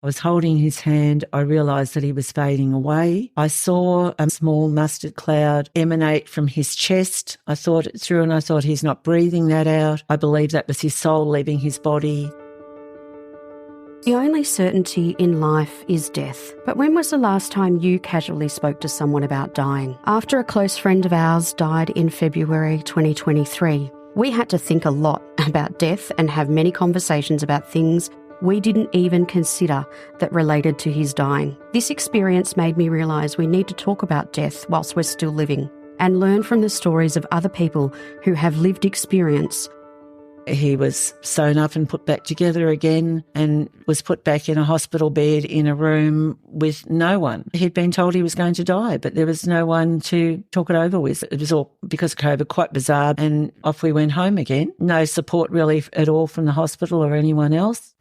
I was holding his hand. I realised that he was fading away. I saw a small mustard cloud emanate from his chest. I thought it through and I thought, he's not breathing that out. I believe that was his soul leaving his body. The only certainty in life is death. But when was the last time you casually spoke to someone about dying? After a close friend of ours died in February 2023, we had to think a lot about death and have many conversations about things we didn't even consider that related to his dying. This experience made me realise we need to talk about death whilst we're still living and learn from the stories of other people who have lived experience. He was sewn up and put back together again and was put back in a hospital bed in a room with no one. He'd been told he was going to die, but there was no one to talk it over with. It was all, because of COVID, quite bizarre, and off we went home again. No support really at all from the hospital or anyone else.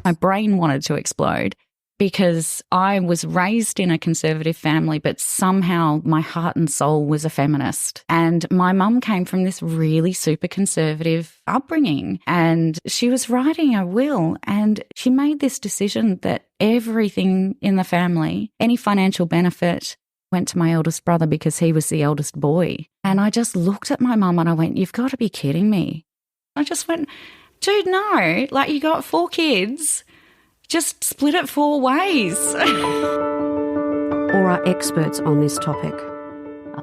My brain wanted to explode because I was raised in a conservative family, but somehow my heart and soul was a feminist. And my mum came from this really super conservative upbringing, and she was writing a will, and she made this decision that everything in the family, any financial benefit, went to my eldest brother because he was the eldest boy. And I just looked at my mum and I went, "You've got to be kidding me." I just went, "Dude, no, like, you got 4 kids. Just split it 4 ways." Or are experts on this topic.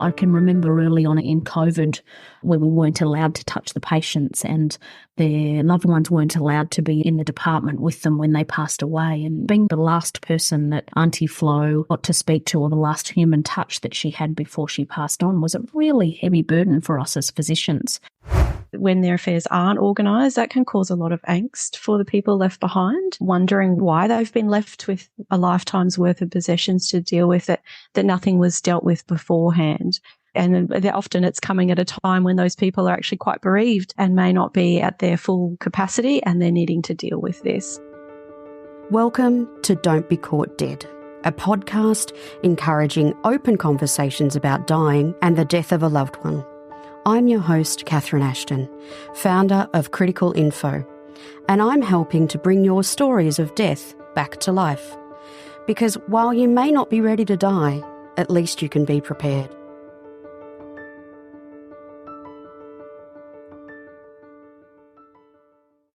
I can remember early on in COVID when we weren't allowed to touch the patients and their loved ones weren't allowed to be in the department with them when they passed away. And being the last person that Auntie Flo got to speak to, or the last human touch that she had before she passed on, was a really heavy burden for us as physicians. When their affairs aren't organised, that can cause a lot of angst for the people left behind, wondering why they've been left with a lifetime's worth of possessions to deal with it, that nothing was dealt with beforehand. And often it's coming at a time when those people are actually quite bereaved and may not be at their full capacity, and they're needing to deal with this. Welcome to Don't Be Caught Dead, a podcast encouraging open conversations about dying and the death of a loved one. I'm your host, Catherine Ashton, founder of Critical Info, and I'm helping to bring your stories of death back to life. Because while you may not be ready to die, at least you can be prepared.